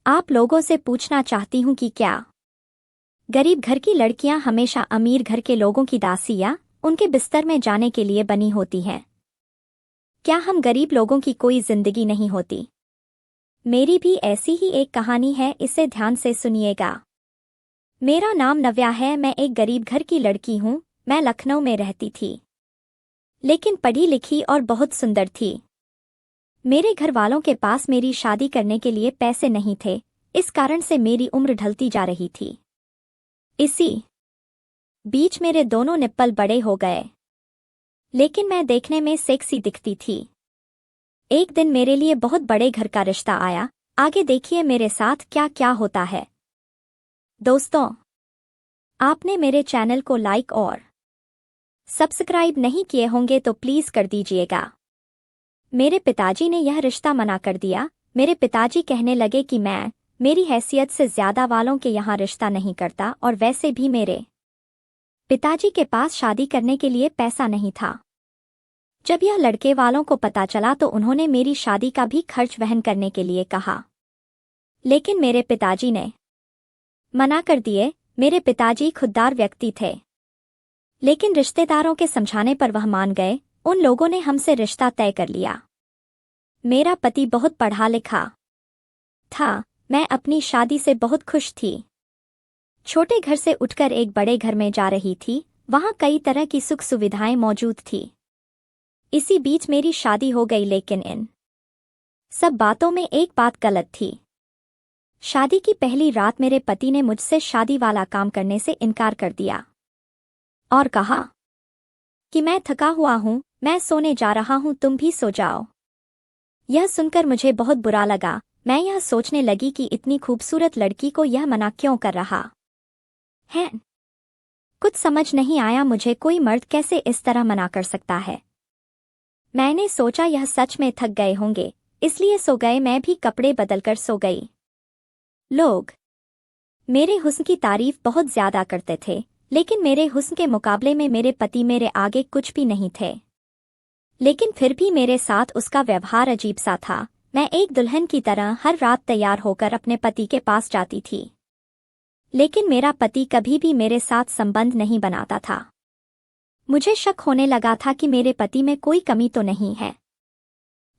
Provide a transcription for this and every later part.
आप लोगों से पूछना चाहती हूँ कि क्या गरीब घर की लड़कियां हमेशा अमीर घर के लोगों की दासी या उनके बिस्तर में जाने के लिए बनी होती हैं? क्या हम गरीब लोगों की कोई जिंदगी नहीं होती? मेरी भी ऐसी ही एक कहानी है, इसे ध्यान से सुनिएगा। मेरा नाम नव्या है, मैं एक गरीब घर की लड़की हूँ। मैं लखनऊ में रहती थी, लेकिन पढ़ी लिखी और बहुत सुंदर थी। मेरे घर वालों के पास मेरी शादी करने के लिए पैसे नहीं थे, इस कारण से मेरी उम्र ढलती जा रही थी। इसी बीच मेरे दोनों निप्पल बड़े हो गए, लेकिन मैं देखने में सेक्सी दिखती थी। एक दिन मेरे लिए बहुत बड़े घर का रिश्ता आया। आगे देखिए मेरे साथ क्या क्या होता है। दोस्तों, आपने मेरे चैनल को लाइक और सब्सक्राइब नहीं किए होंगे तो प्लीज कर दीजिएगा। मेरे पिताजी ने यह रिश्ता मना कर दिया। मेरे पिताजी कहने लगे कि मैं मेरी हैसियत से ज्यादा वालों के यहाँ रिश्ता नहीं करता, और वैसे भी मेरे पिताजी के पास शादी करने के लिए पैसा नहीं था। जब यह लड़के वालों को पता चला तो उन्होंने मेरी शादी का भी खर्च वहन करने के लिए कहा, लेकिन मेरे पिताजी ने मना कर दिए। मेरे पिताजी खुददार व्यक्ति थे, लेकिन रिश्तेदारों के समझाने पर वह मान गए। उन लोगों ने हमसे रिश्ता तय कर लिया। मेरा पति बहुत पढ़ा लिखा था। मैं अपनी शादी से बहुत खुश थी। छोटे घर से उठकर एक बड़े घर में जा रही थी। वहां कई तरह की सुख सुविधाएं मौजूद थी। इसी बीच मेरी शादी हो गई, लेकिन इन सब बातों में एक बात गलत थी। शादी की पहली रात मेरे पति ने मुझसे शादी वाला काम करने से इनकार कर दिया और कहा कि मैं थका हुआ हूं, मैं सोने जा रहा हूं, तुम भी सो जाओ। यह सुनकर मुझे बहुत बुरा लगा। मैं यह सोचने लगी कि इतनी खूबसूरत लड़की को यह मना क्यों कर रहा है। कुछ समझ नहीं आया मुझे, कोई मर्द कैसे इस तरह मना कर सकता है। मैंने सोचा यह सच में थक गए होंगे, इसलिए सो गए। मैं भी कपड़े बदलकर सो गई। लोग मेरे हुस्न की तारीफ बहुत ज्यादा करते थे, लेकिन मेरे हुस्न के मुकाबले में मेरे पति मेरे आगे कुछ भी नहीं थे। लेकिन फिर भी मेरे साथ उसका व्यवहार अजीब सा था। मैं एक दुल्हन की तरह हर रात तैयार होकर अपने पति के पास जाती थी, लेकिन मेरा पति कभी भी मेरे साथ संबंध नहीं बनाता था। मुझे शक होने लगा था कि मेरे पति में कोई कमी तो नहीं है।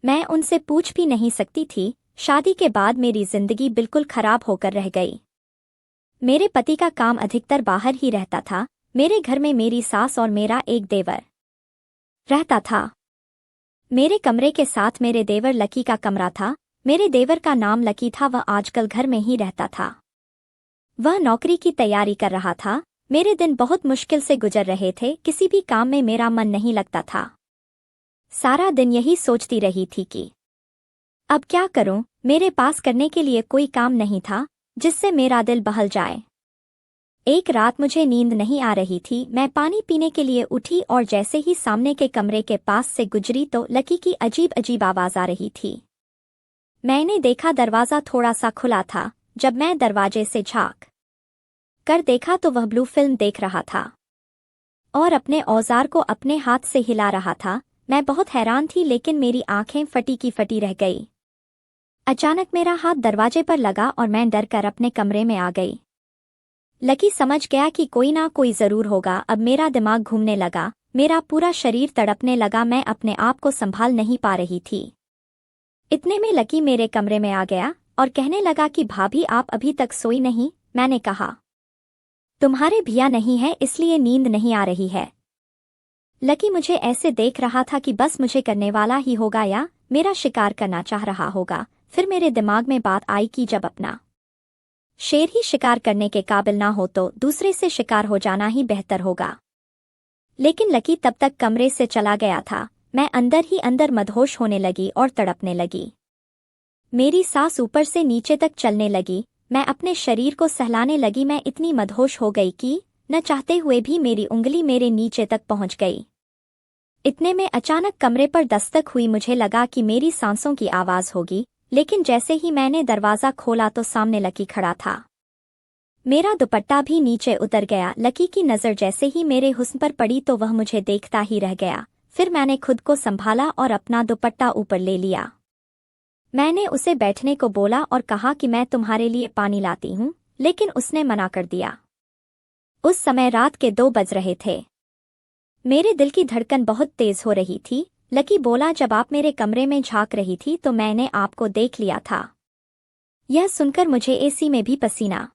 मैं उनसे पूछ भी नहीं सकती थी। शादी के बाद मेरी जिंदगी बिल्कुल खराब होकर रह गई। मेरे पति का काम अधिकतर बाहर ही रहता था। मेरे घर में मेरी सास और मेरा एक देवर रहता था। मेरे कमरे के साथ मेरे देवर लकी का कमरा था। मेरे देवर का नाम लकी था। वह आजकल घर में ही रहता था। वह नौकरी की तैयारी कर रहा था। मेरे दिन बहुत मुश्किल से गुजर रहे थे। किसी भी काम में मेरा मन नहीं लगता था। सारा दिन यही सोचती रही थी कि अब क्या करूं। मेरे पास करने के लिए कोई काम नहीं था जिससे मेरा दिल बहल जाए। एक रात मुझे नींद नहीं आ रही थी। मैं पानी पीने के लिए उठी और जैसे ही सामने के कमरे के पास से गुजरी तो लकी की अजीब अजीब आवाज आ रही थी। मैंने देखा दरवाजा थोड़ा सा खुला था। जब मैं दरवाजे से झांक कर देखा तो वह ब्लू फिल्म देख रहा था और अपने औजार को अपने हाथ से हिला रहा था। मैं बहुत हैरान थी, लेकिन मेरी आंखें फटी की फटी रह गई। अचानक मेरा हाथ दरवाजे पर लगा और मैं डर कर अपने कमरे में आ गई। लकी समझ गया कि कोई ना कोई जरूर होगा। अब मेरा दिमाग घूमने लगा, मेरा पूरा शरीर तड़पने लगा। मैं अपने आप को संभाल नहीं पा रही थी। इतने में लकी मेरे कमरे में आ गया और कहने लगा कि भाभी, आप अभी तक सोई नहीं। मैंने कहा, तुम्हारे भैया नहीं है इसलिए नींद नहीं आ रही है। लकी मुझे ऐसे देख रहा था कि बस मुझे करने वाला ही होगा या मेरा शिकार करना चाह रहा होगा। फिर मेरे दिमाग में बात आई कि जब अपना शेर ही शिकार करने के काबिल ना हो तो दूसरे से शिकार हो जाना ही बेहतर होगा। लेकिन लकी तब तक कमरे से चला गया था। मैं अंदर ही अंदर मदहोश होने लगी और तड़पने लगी। मेरी सांस ऊपर से नीचे तक चलने लगी। मैं अपने शरीर को सहलाने लगी। मैं इतनी मदहोश हो गई कि न चाहते हुए भी मेरी उंगली मेरे नीचे तक पहुंच गई। इतने में अचानक कमरे पर दस्तक हुई। मुझे लगा कि मेरी सांसों की आवाज होगी, लेकिन जैसे ही मैंने दरवाजा खोला तो सामने लकी खड़ा था। मेरा दुपट्टा भी नीचे उतर गया। लकी की नज़र जैसे ही मेरे हुस्न पर पड़ी तो वह मुझे देखता ही रह गया। फिर मैंने खुद को संभाला और अपना दुपट्टा ऊपर ले लिया। मैंने उसे बैठने को बोला और कहा कि मैं तुम्हारे लिए पानी लाती हूँ, लेकिन उसने मना कर दिया। उस समय रात के 2 बज रहे थे। मेरे दिल की धड़कन बहुत तेज हो रही थी। लकी बोला, जब आप मेरे कमरे में झांक रही थी तो मैंने आपको देख लिया था। यह सुनकर मुझे एसी में भी पसीना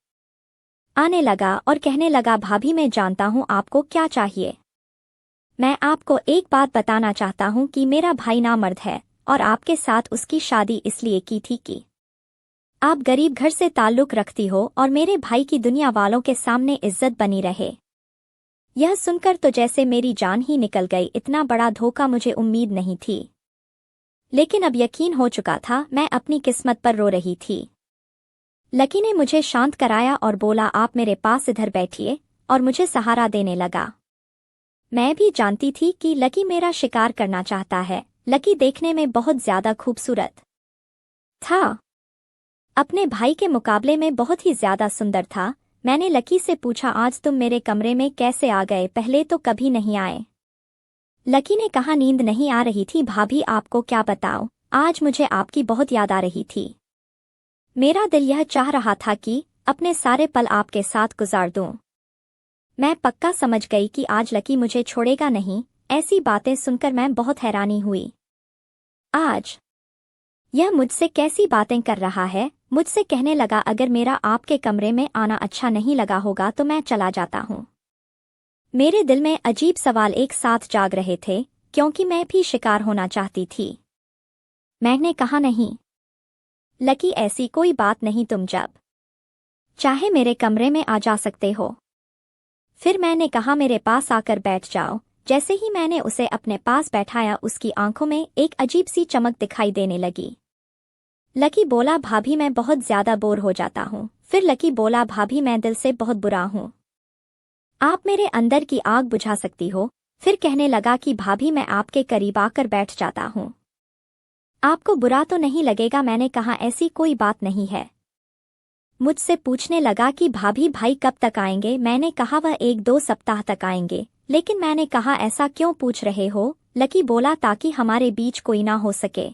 आने लगा और कहने लगा, भाभी मैं जानता हूँ आपको क्या चाहिए। मैं आपको एक बात बताना चाहता हूँ कि मेरा भाई नामर्द है और आपके साथ उसकी शादी इसलिए की थी कि आप गरीब घर से ताल्लुक रखती हो और मेरे भाई की दुनिया वालों के सामने इज्जत बनी रहे। यह सुनकर तो जैसे मेरी जान ही निकल गई। इतना बड़ा धोखा मुझे उम्मीद नहीं थी, लेकिन अब यकीन हो चुका था। मैं अपनी किस्मत पर रो रही थी। लकी ने मुझे शांत कराया और बोला, आप मेरे पास इधर बैठिए, और मुझे सहारा देने लगा। मैं भी जानती थी कि लकी मेरा शिकार करना चाहता है। लकी देखने में बहुत ज्यादा खूबसूरत था, अपने भाई के मुकाबले में बहुत ही ज्यादा सुंदर था। मैंने लकी से पूछा, आज तुम मेरे कमरे में कैसे आ गए, पहले तो कभी नहीं आए। लकी ने कहा, नींद नहीं आ रही थी भाभी, आपको क्या बताऊं, आज मुझे आपकी बहुत याद आ रही थी। मेरा दिल यह चाह रहा था कि अपने सारे पल आपके साथ गुजार दूं। मैं पक्का समझ गई कि आज लकी मुझे छोड़ेगा नहीं। ऐसी बातें सुनकर मैं बहुत हैरानी हुई। आज यह मुझसे कैसी बातें कर रहा है। मुझसे कहने लगा, अगर मेरा आपके कमरे में आना अच्छा नहीं लगा होगा तो मैं चला जाता हूँ। मेरे दिल में अजीब सवाल एक साथ जाग रहे थे, क्योंकि मैं भी शिकार होना चाहती थी। मैंने कहा, नहीं लकी, ऐसी कोई बात नहीं, तुम जब चाहे मेरे कमरे में आ जा सकते हो। फिर मैंने कहा, मेरे पास आकर बैठ जाओ। जैसे ही मैंने उसे अपने पास बैठाया, उसकी आंखों में एक अजीब सी चमक दिखाई देने लगी। लकी बोला, भाभी मैं बहुत ज्यादा बोर हो जाता हूँ। फिर लकी बोला, भाभी मैं दिल से बहुत बुरा हूँ, आप मेरे अंदर की आग बुझा सकती हो। फिर कहने लगा कि भाभी मैं आपके करीब आकर बैठ जाता हूँ, आपको बुरा तो नहीं लगेगा। मैंने कहा, ऐसी कोई बात नहीं है। मुझसे पूछने लगा कि भाभी भाई कब तक आएंगे। मैंने कहा, वह 1-2 सप्ताह तक आएंगे। लेकिन मैंने कहा, ऐसा क्यों पूछ रहे हो। लकी बोला, ताकि हमारे बीच कोई ना हो सके।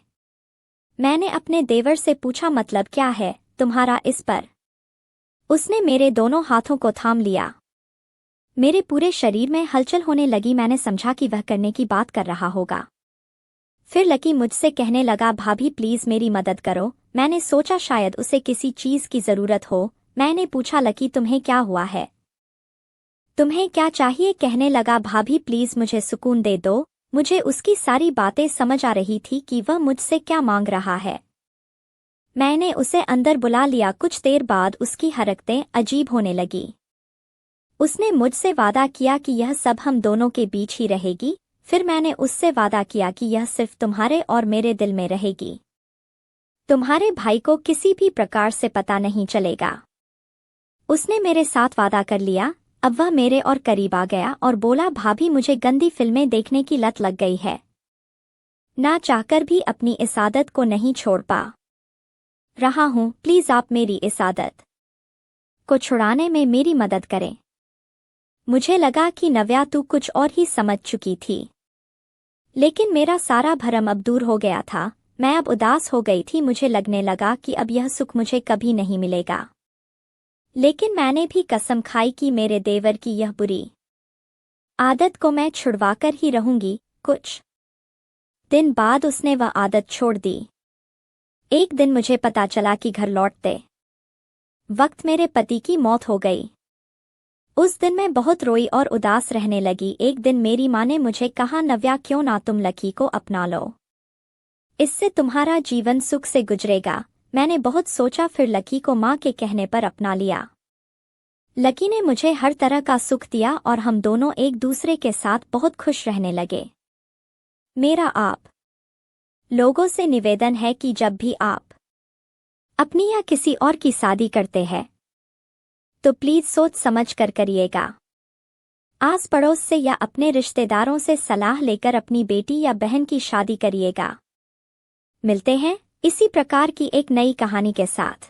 मैंने अपने देवर से पूछा, मतलब क्या है तुम्हारा इस पर। उसने मेरे दोनों हाथों को थाम लिया। मेरे पूरे शरीर में हलचल होने लगी। मैंने समझा कि वह करने की बात कर रहा होगा। फिर लकी मुझसे कहने लगा, भाभी प्लीज मेरी मदद करो। मैंने सोचा शायद उसे किसी चीज की जरूरत हो। मैंने पूछा, लकी तुम्हें क्या हुआ है, तुम्हें क्या चाहिए। कहने लगा, भाभी प्लीज मुझे सुकून दे दो। मुझे उसकी सारी बातें समझ आ रही थी कि वह मुझसे क्या मांग रहा है। मैंने उसे अंदर बुला लिया। कुछ देर बाद उसकी हरकतें अजीब होने लगी। उसने मुझसे वादा किया कि यह सब हम दोनों के बीच ही रहेगी। फिर मैंने उससे वादा किया कि यह सिर्फ तुम्हारे और मेरे दिल में रहेगी। तुम्हारे भाई को किसी भी प्रकार से पता नहीं चलेगा। उसने मेरे साथ वादा कर लिया। अब वह मेरे और करीब आ गया और बोला, भाभी मुझे गंदी फिल्में देखने की लत लग गई है। ना चाहकर भी अपनी इस आदत को नहीं छोड़ पा रहा हूँ। प्लीज आप मेरी इस आदत को छुड़ाने में मेरी मदद करें। मुझे लगा कि नव्या तू कुछ और ही समझ चुकी थी, लेकिन मेरा सारा भरम अब दूर हो गया था। मैं अब उदास हो गई थी। मुझे लगने लगा कि अब यह सुख मुझे कभी नहीं मिलेगा। लेकिन मैंने भी कसम खाई कि मेरे देवर की यह बुरी आदत को मैं छुड़वाकर ही रहूंगी। कुछ दिन बाद उसने वह आदत छोड़ दी। एक दिन मुझे पता चला कि घर लौटते वक्त मेरे पति की मौत हो गई। उस दिन मैं बहुत रोई और उदास रहने लगी। एक दिन मेरी माँ ने मुझे कहा, नव्या क्यों ना तुम लकी को अपना लो, इससे तुम्हारा जीवन सुख से गुजरेगा। मैंने बहुत सोचा, फिर लकी को माँ के कहने पर अपना लिया। लकी ने मुझे हर तरह का सुख दिया और हम दोनों एक दूसरे के साथ बहुत खुश रहने लगे। मेरा आप लोगों से निवेदन है कि जब भी आप अपनी या किसी और की शादी करते हैं तो प्लीज सोच समझ कर करिएगा। आस पड़ोस से या अपने रिश्तेदारों से सलाह लेकर अपनी बेटी या बहन की शादी करिएगा। मिलते हैं इसी प्रकार की एक नई कहानी के साथ।